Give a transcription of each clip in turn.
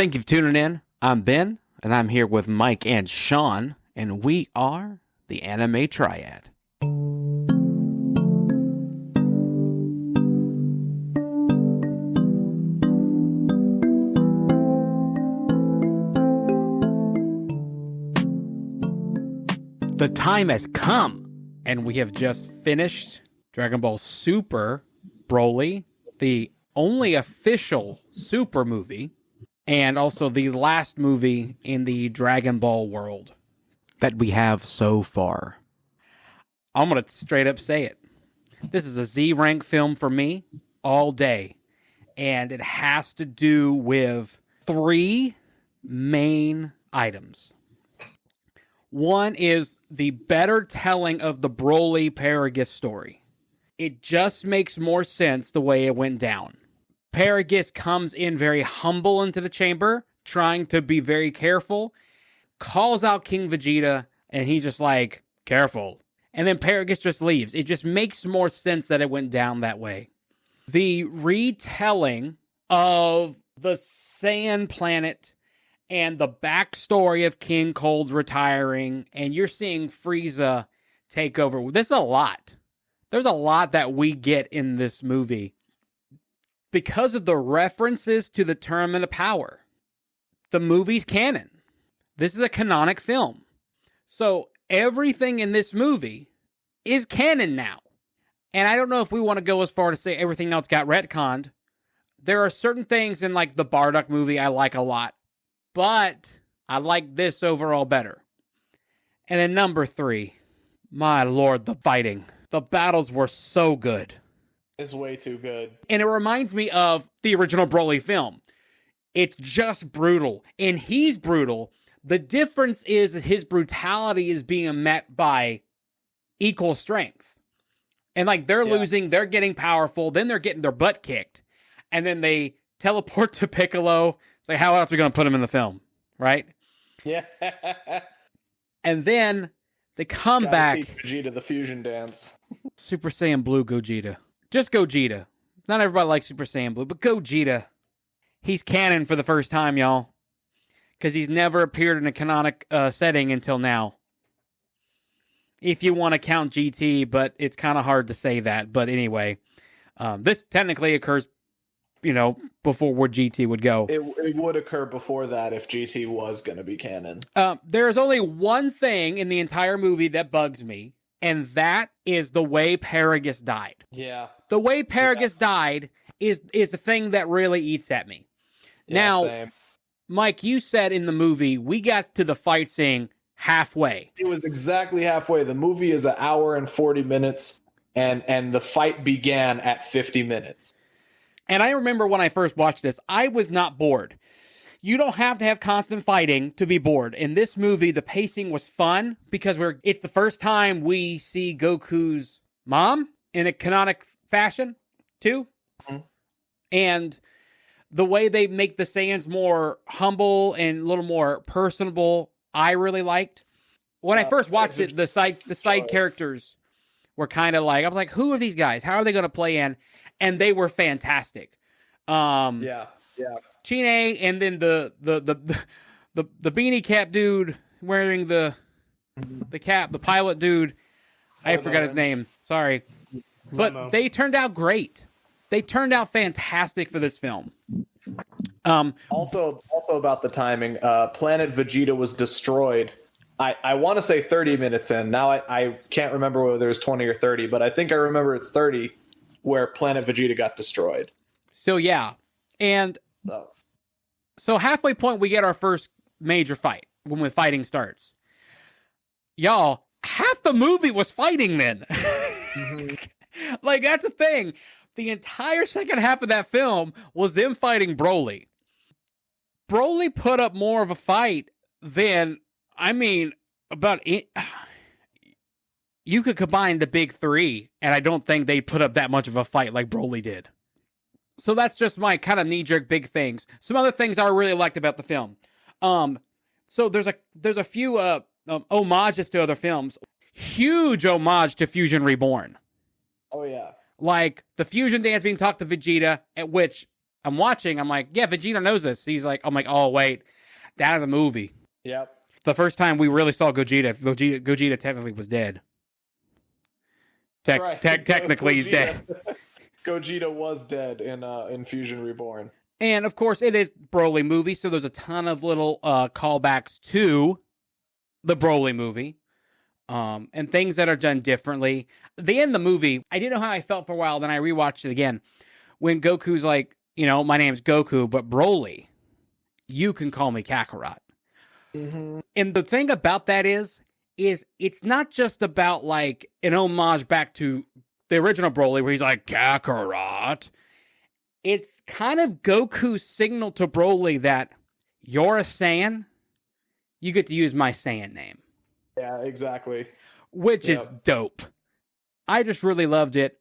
Thank you for tuning in. I'm Ben, and I'm here with Mike and Sean, and we are the Anime Triad. The time has come, and we have just finished Dragon Ball Super Broly, the only official Super movie, and also the last movie in the Dragon Ball world that we have so far. I'm going to straight up say it. This is a Z-rank film for me all day, and it has to do with three main items. One is the better telling of the Broly Paragus story. It just makes more sense the way it went down. Paragus comes in very humble into the chamber, trying to be very careful, calls out King Vegeta, and he's just like, careful. And then Paragus just leaves. It just makes more sense that it went down that way. The retelling of the Sand Planet and the backstory of King Cold retiring, and you're seeing Frieza take over. This is a lot. There's a lot that we get in this movie because of the references to the Tournament of Power. The movie's canon. This is a canonic film. So everything in this movie is canon now. And I don't know if we want to go as far to say everything else got retconned. There are certain things in like the Bardock movie I like a lot. But I like this overall better. And then number 3, my lord, the fighting. The battles were so good. It's way too good. And it reminds me of the original Broly film. It's just brutal. And he's brutal. The difference is that his brutality is being met by equal strength. And like they're losing, they're getting powerful, then they're getting their butt kicked. And then they teleport to Piccolo. It's like, how else are we going to put him in the film, right? Yeah. And then they come back. Vegeta, the fusion dance. Super Saiyan Blue Gogeta. Just Gogeta. Not everybody likes Super Saiyan Blue, but Gogeta. He's canon for the first time, y'all. Because he's never appeared in a canonic setting until now. If you want to count GT, but it's kind of hard to say that. But anyway, this technically occurs before where GT would go. It would occur before that if GT was going to be canon. There is only one thing in the entire movie that bugs me, and that is the way Paragus died. Yeah. The way Paragus died is the thing that really eats at me. Yeah, now, same. Mike, you said in the movie, we got to the fight scene halfway. It was exactly halfway. The movie is 1 hour and 40 minutes, and the fight began at 50 minutes. And I remember when I first watched this, I was not bored. You don't have to have constant fighting to be bored. In this movie, the pacing was fun because it's the first time we see Goku's mom in a canonic fashion, too. Mm-hmm. And the way they make the Saiyans more humble and a little more personable, I really liked. When I first watched it, the side characters were kind of like, I was like, who are these guys? How are they going to play in? And they were fantastic. Yeah. Chine, and then the beanie cap dude wearing the cap, the pilot dude. I forgot his name. Sorry. But they turned out great. They turned out fantastic for this film. Also about the timing, Planet Vegeta was destroyed. I want to say 30 minutes in. Now I can't remember whether it was 20 or 30, but I think I remember it's 30 where Planet Vegeta got destroyed. So yeah. And so halfway point we get our first major fight when the fighting starts. Y'all, half the movie was fighting then. Mm-hmm. Like that's the thing. The entire second half of that film was them fighting Broly. Broly put up more of a fight than, you could combine the big three, and I don't think they put up that much of a fight like Broly did. So that's just my kind of knee-jerk big things. Some other things I really liked about the film. So there's a few homages to other films. Huge homage to Fusion Reborn. Oh, yeah. Like the fusion dance being taught to Vegeta, at which I'm watching. I'm like, yeah, Vegeta knows this. He's like, I'm like, oh wait, that is a movie. Yep. The first time we really saw Gogeta technically was dead. That's right. Technically, he's dead. Gogeta was dead in Fusion Reborn. And of course, it is Broly movie, so there's a ton of little callbacks to the Broly movie, and things that are done differently. The end of the movie, I didn't know how I felt for a while. Then I rewatched it again when Goku's like, my name's Goku, but Broly, you can call me Kakarot. Mm-hmm. And the thing about that is it's not just about like an homage back to the original Broly where he's like, Kakarot. It's kind of Goku's signal to Broly that you're a Saiyan, you get to use my Saiyan name. Yeah, exactly. Which is dope. I just really loved it.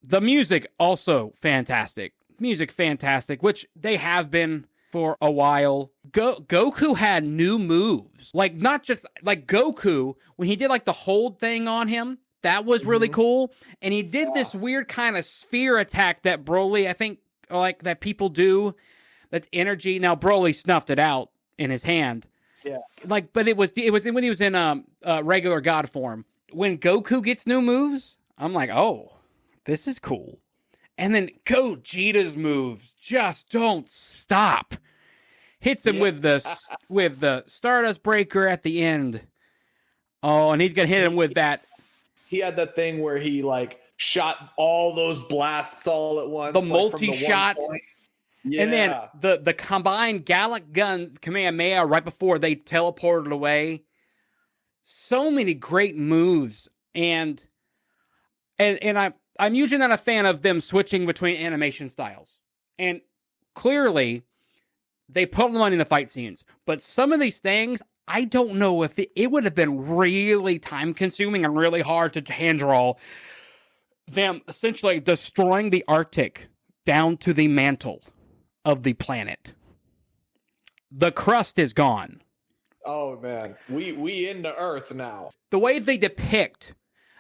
The music also fantastic. Music fantastic, which they have been for a while. Goku had new moves. Like, not just, like Goku, when he did like the hold thing on him, that was really cool. And he did this weird kind of sphere attack that Broly, I think, like, that people do. That's energy. Now, Broly snuffed it out in his hand. Yeah. Like, but it was when he was in regular God form. When Goku gets new moves, I'm like, oh, this is cool. And then Gogeta's moves just don't stop. Hits him with the Stardust Breaker at the end. Oh, and he's gonna hit him with that. He had that thing where he like shot all those blasts all at once. The multi-shot. Yeah. And then the combined Gallic Gun Kamehameha right before they teleported away. So many great moves. And I'm usually not a fan of them switching between animation styles. And clearly, they put money in the fight scenes. But some of these things, I don't know if it would have been really time-consuming and really hard to hand-draw them essentially destroying the Arctic down to the mantle of the planet. The crust is gone. Oh, man. We into Earth now. The way they depict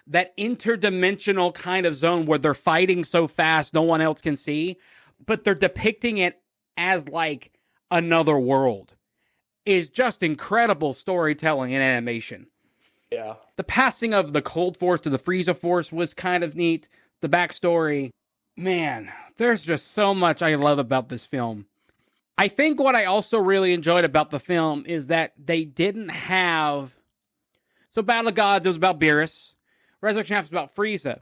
that interdimensional kind of zone where they're fighting so fast no one else can see, but they're depicting it as like another world, is just incredible storytelling and animation. Yeah. The passing of the Cold Force to the Frieza Force was kind of neat. The backstory, man, there's just so much I love about this film. I think what I also really enjoyed about the film is that they didn't have... So Battle of Gods, it was about Beerus. Resurrection F was about Frieza.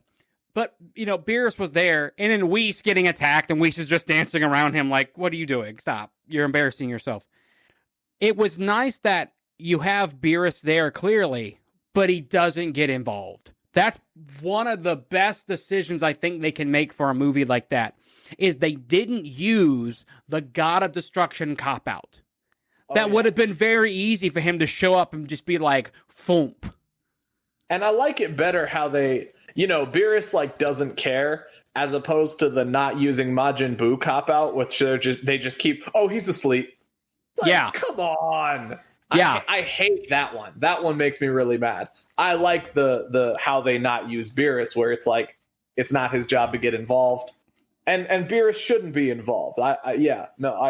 But, Beerus was there, and then Whis getting attacked, and Whis is just dancing around him like, what are you doing? Stop. You're embarrassing yourself. It was nice that you have Beerus there clearly, but he doesn't get involved. That's one of the best decisions I think they can make for a movie like that, is they didn't use the God of Destruction cop-out. That would have been very easy for him to show up and just be like, thump. And I like it better how they, Beerus like doesn't care, as opposed to the not using Majin Buu cop out, which they just keep, oh, he's asleep. It's like, come on. Yeah. I hate that one. That one makes me really mad. I like the how they not use Beerus, where it's like it's not his job to get involved. And Beerus shouldn't be involved. I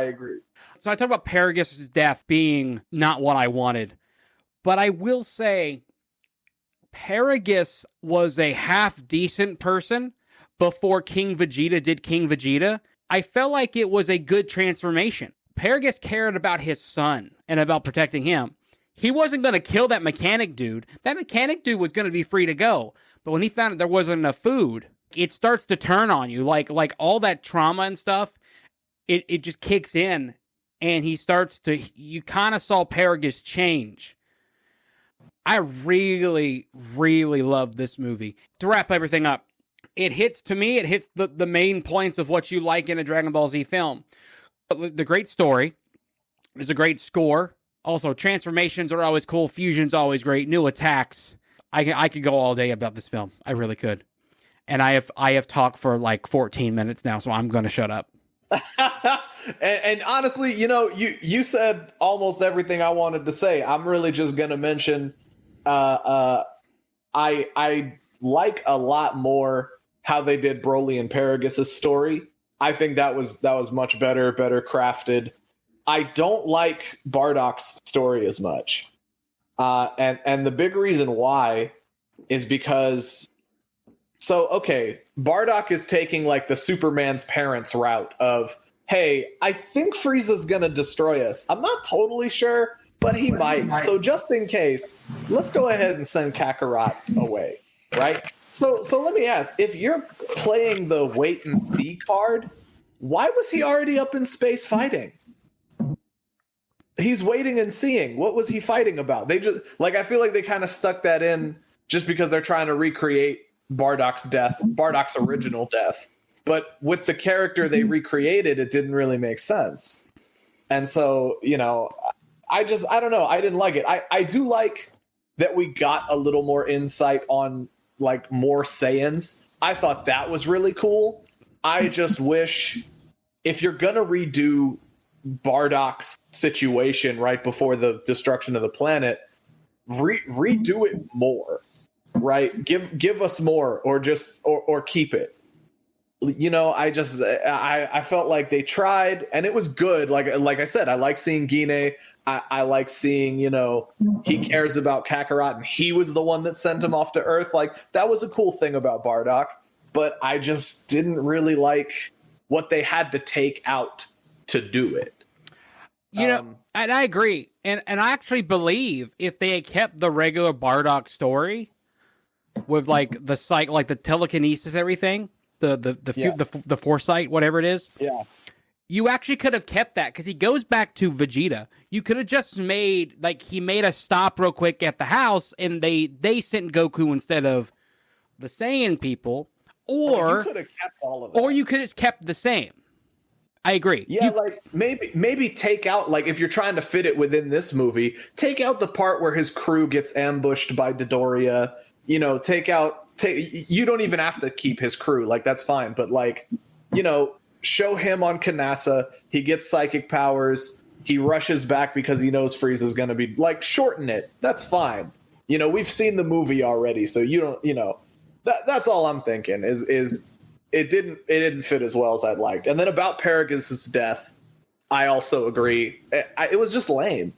agree. So I talked about Paragus' death being not what I wanted. But I will say Paragus was a half-decent person before King Vegeta did King Vegeta. I felt like it was a good transformation. Paragus cared about his son and about protecting him. He wasn't going to kill that mechanic dude. That mechanic dude was going to be free to go. But when he found out there wasn't enough food, it starts to turn on you. Like all that trauma and stuff, it just kicks in. And he starts to... You kind of saw Paragus change. I really, really love this movie. To wrap everything up, it hits the main points of what you like in a Dragon Ball Z film. The great story. There's a great score. Also, transformations are always cool. Fusion's always great. New attacks. I could go all day about this film. I really could. And I have talked for like 14 minutes now, so I'm going to shut up. and honestly, you said almost everything I wanted to say. I'm really just going to mention I like a lot more how they did Broly and Paragus' story. I think that was much better crafted. I don't like Bardock's story as much. And the big reason why is because, Bardock is taking like the Superman's parents route of, hey, I think Frieza's gonna destroy us. I'm not totally sure, but he might. So just in case, let's go ahead and send Kakarot away, right? So let me ask, if you're playing the wait and see card, why was he already up in space fighting? He's waiting and seeing. What was he fighting about? They just, like, I feel like they kind of stuck that in just because they're trying to recreate Bardock's original death. But with the character they recreated, it didn't really make sense. And so, I don't know. I didn't like it. I do like that we got a little more insight on like more Saiyans. I thought that was really cool. I just wish, if you're going to redo Bardock's situation right before the destruction of the planet, redo it more, right? Give us more, or just or keep it. I felt like they tried and it was good. Like I said, I like seeing Gine. I like seeing, he cares about Kakarot and he was the one that sent him off to Earth. Like, that was a cool thing about Bardock, but I just didn't really like what they had to take out to do it. And I agree. And I actually believe if they had kept the regular Bardock story with like the psych, like the telekinesis, everything, the foresight, whatever it is. Yeah. You actually could have kept that because he goes back to Vegeta. You could have just made, like, he made a stop real quick at the house and they sent Goku instead of the Saiyan people. Or you could have kept all of that. Or you could have kept the same. I agree. Yeah, like maybe take out, like, if you're trying to fit it within this movie, take out the part where his crew gets ambushed by Dodoria. You don't even have to keep his crew. Like, that's fine. But, like, show him on Kanassa. He gets psychic powers. He rushes back because he knows Frieza's going to be, like, shorten it. That's fine. We've seen the movie already, so you don't, that's all I'm thinking is it didn't fit as well as I'd liked. And then about Paragus' death, I also agree. It was just lame.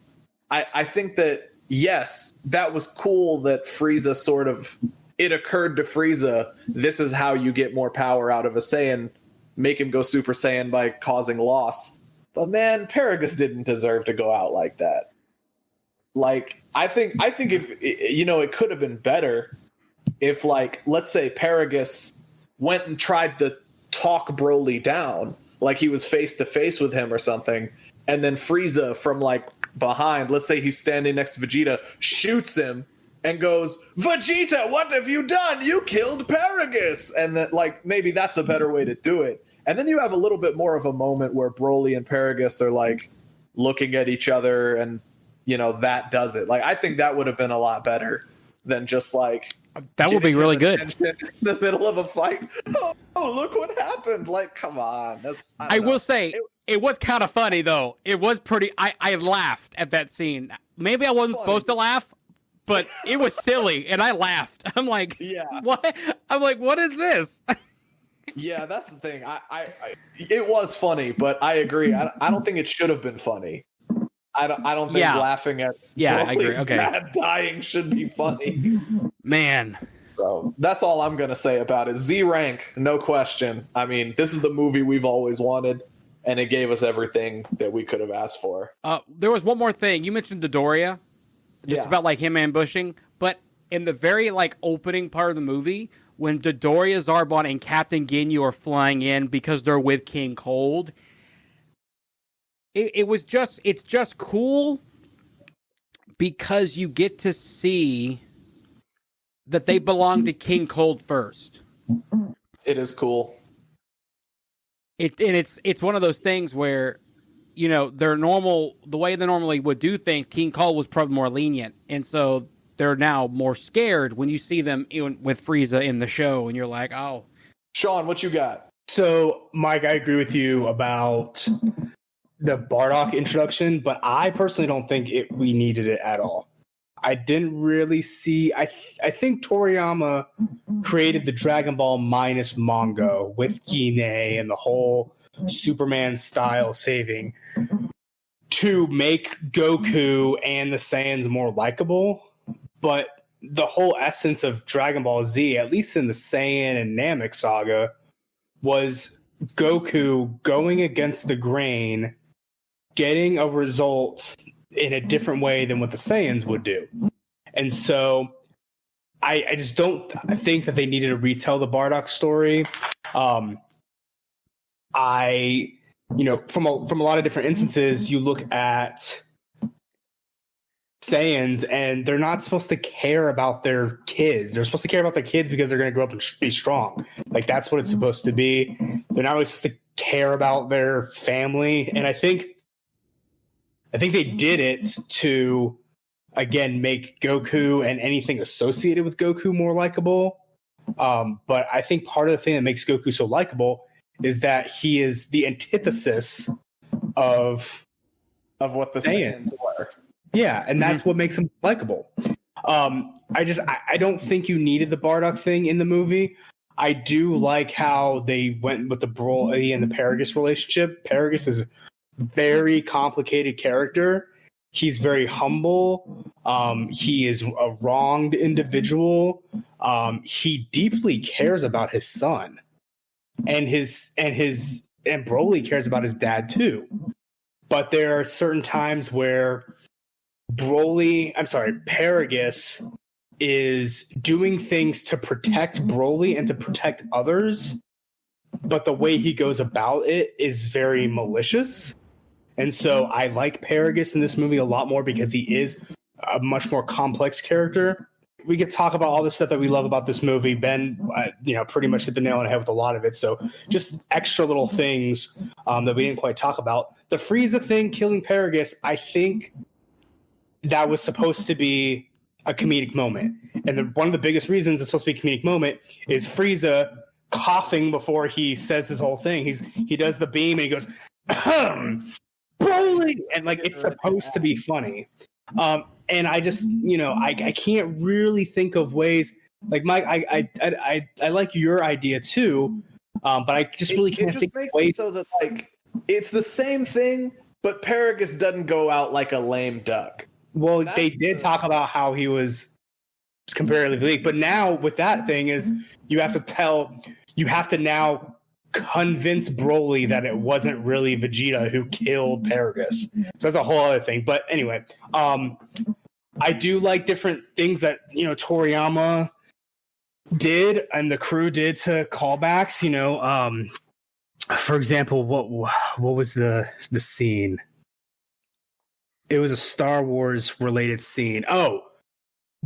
I think that, yes, that was cool that Frieza sort of, it occurred to Frieza, this is how you get more power out of a Saiyan, make him go Super Saiyan by causing loss. But man, Paragus didn't deserve to go out like that. Like, I think if, it could have been better if, like, let's say Paragus went and tried to talk Broly down, like he was face to face with him or something, and then Frieza from, like, behind, let's say he's standing next to Vegeta, shoots him and goes, "Vegeta, what have you done? You killed Paragus!" And that, like, maybe that's a better way to do it. And then you have a little bit more of a moment where Broly and Paragus are, like, looking at each other, and, that does it. Like, I think that would have been a lot better than just, like, that would be really good in the middle of a fight. Oh, look what happened! Like, come on. I will say it was kind of funny though. It was pretty. I laughed at that scene. Maybe I wasn't supposed to laugh, but it was silly, and I laughed. I'm like, yeah, what? I'm like, what is this? Yeah, that's the thing. It was funny, but I agree. I don't think it should have been funny. I don't think laughing at I agree. Okay, dad dying should be funny. Man. So that's all I'm gonna say about it. Z rank, no question. I mean, this is the movie we've always wanted, and it gave us everything that we could have asked for. There was one more thing. You mentioned Dodoria, just about like him ambushing, but in the very like opening part of the movie, when Dodoria, Zarbon, and Captain Ginyu are flying in because they're with King Cold, it's just cool because you get to see that they belong to King Cold first. It is cool. It's one of those things where, they're normal, the way they normally would do things, King Cold was probably more lenient. And so they're now more scared when you see them with Frieza in the show, and you're like, oh. Sean, what you got? So, Mike, I agree with you about the Bardock introduction, but I personally don't think we needed it at all. I didn't really see. I think Toriyama created the Dragon Ball minus Mongo with Gine and the whole Superman style saving to make Goku and the Saiyans more likable. But the whole essence of Dragon Ball Z, at least in the Saiyan and Namek saga, was Goku going against the grain, getting a result in a different way than what the Saiyans would do. And so I just don't think that they needed to retell the Bardock story. From a lot of different instances, you look at Saiyans and they're not supposed to care about their kids. They're supposed to care about their kids because they're going to grow up and be strong. Like, that's what it's supposed to be. They're not really supposed to care about their family. And I think they did it to, again, make Goku and anything associated with Goku more likable. But I think part of the thing that makes Goku so likable is that he is the antithesis of what the Saiyans were. Yeah, and that's what makes him likable. I don't think you needed the Bardock thing in the movie. I do like how they went with the Broly and the Paragus relationship. Paragus is a very complicated character. He's very humble. He is a wronged individual. He deeply cares about his son, and Broly cares about his dad too. But there are certain times where Paragus is doing things to protect Broly and to protect others, but the way he goes about it is very malicious. And so I like Paragus in this movie a lot more because he is a much more complex character. We could talk about all the stuff that we love about this movie. Ben, pretty much hit the nail on the head with a lot of it. So just extra little things that we didn't quite talk about. The Frieza thing, killing Paragus, I think that was supposed to be a comedic moment. And one of the biggest reasons it's supposed to be a comedic moment is Frieza coughing before he says his whole thing. He does the beam and he goes, Broly! And it's supposed to be funny. And I just, I can't really think of ways. Like, Mike, I like your idea too, but I just really can't think of ways. So that it's the same thing, but Paragus doesn't go out like a lame duck. Well, they did talk about how he was comparatively weak, but now with that thing is you have to now convince Broly that it wasn't really Vegeta who killed Paragus. So that's a whole other thing. But anyway, I do like different things that, Toriyama did and the crew did to callbacks, for example, what was the scene? It was a Star Wars related scene. Oh,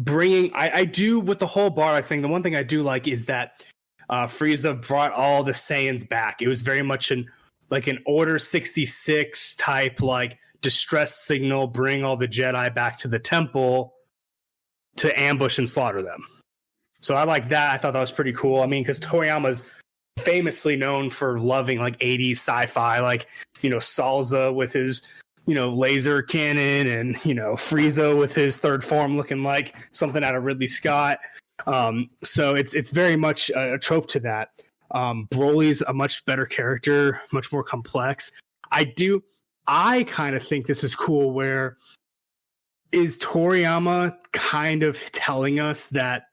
I do with the whole Bardock thing. The one thing I do like is that Frieza brought all the Saiyans back. It was very much an Order 66 type, distress signal, bring all the Jedi back to the temple to ambush and slaughter them. So I like that. I thought that was pretty cool. I mean, because Toriyama's famously known for loving 80s sci-fi, Salza with his laser cannon and Frieza with his third form looking like something out of Ridley Scott. So it's very much a trope to that. Broly's a much better character, much more complex. I kind of think this is cool. Where is Toriyama kind of telling us that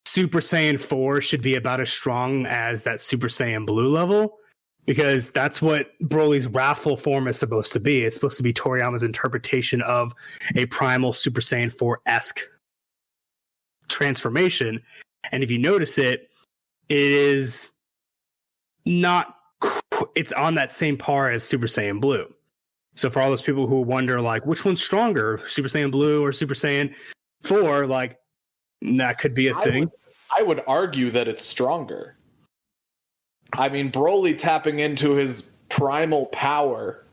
Super Saiyan 4 should be about as strong as that Super Saiyan Blue level? Because that's what Broly's wrathful form is supposed to be. It's supposed to be Toriyama's interpretation of a primal Super Saiyan 4-esque transformation. And if you notice it is not, it's on that same par as Super Saiyan Blue. So for all those people who wonder, which one's stronger, Super Saiyan Blue or Super Saiyan 4, that could be a thing. I would argue that it's stronger. I mean, Broly tapping into his primal power,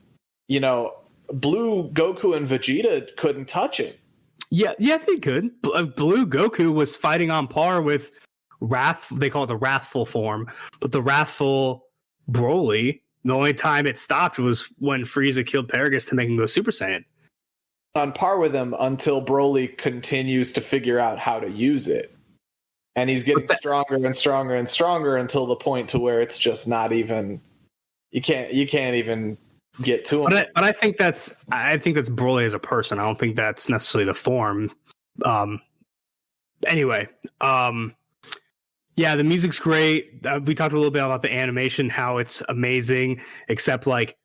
Blue Goku and Vegeta couldn't touch him. Yeah, they could. Blue Goku was fighting on par with they call it the wrathful form, but the wrathful Broly, the only time it stopped was when Frieza killed Paragus to make him go Super Saiyan. on par with him until Broly continues to figure out how to use it. And he's getting stronger and stronger and stronger until the point to where it's just not even you can't even get to him. But I think that's Broly as a person. I don't think that's necessarily the form. Anyway, yeah, the music's great. We talked a little bit about the animation, how it's amazing, except like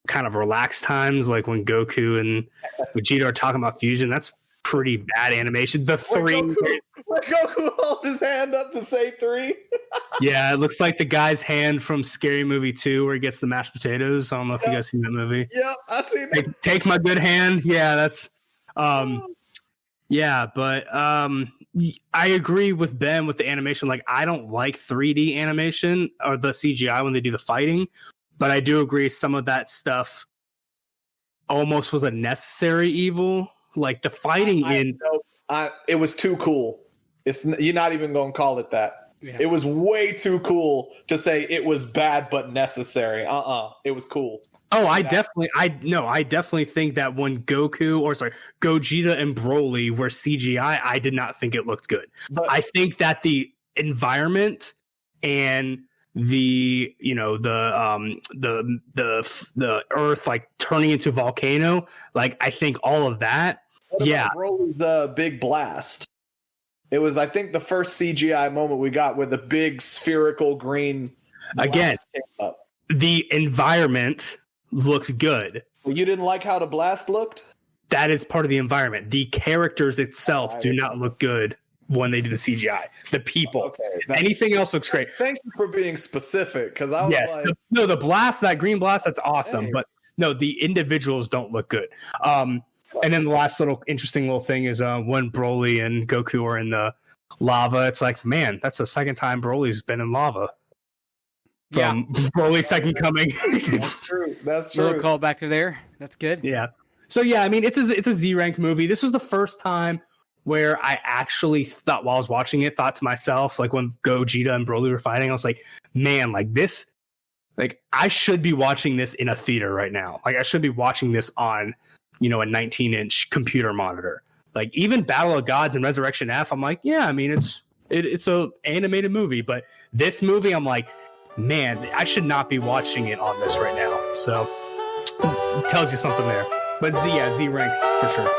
kind of relaxed times, like when Goku and Vegeta are talking about fusion. That's pretty bad animation. The three. When Goku hold his hand up to say 3. Yeah, it looks like the guy's hand from Scary Movie 2 where he gets the mashed potatoes. I don't know if you guys seen that movie. Yep, I seen that. Take my good hand. Yeah, that's yeah, but I agree with Ben with the animation. Like, I don't like 3D animation or the CGI when they do the fighting, but I do agree some of that stuff almost was a necessary evil. Like the fighting it was too cool. You're not even going to call it that. Yeah. It was way too cool to say it was bad but necessary. It was cool. Oh, I definitely think that when Gogeta and Broly were CGI, I did not think it looked good. But I think that the environment and the earth like turning into a volcano, like I think all of that. Yeah, Broly's big blast. It was, I think, the first CGI moment we got where the big spherical green again came up. The environment looks good. Well, you didn't like how the blast looked? That is part of the environment. The characters itself do not look good when they do the CGI. The people. Okay, anything else looks great. Thank you for being specific, because I was like... the blast, that green blast, that's awesome. Hey. But no, the individuals don't look good. And then the last interesting little thing is when Broly and Goku are in the lava, it's like, man, that's the second time Broly's been in lava. From Broly's Second Coming. That's true. Little call back to there. That's good. Yeah. So yeah, I mean, it's a Z-rank movie. This was the first time where I actually thought, while I was watching it, thought to myself, like when Gogeta and Broly were fighting, I was like, man, like this, like I should be watching this in a theater right now. Like I should be watching this on, a 19-inch computer monitor. Like even Battle of Gods and Resurrection F, I'm like, yeah, I mean, it's a animated movie, but this movie, I'm like, man, I should not be watching it on this right now. So it tells you something there. But Z rank for sure.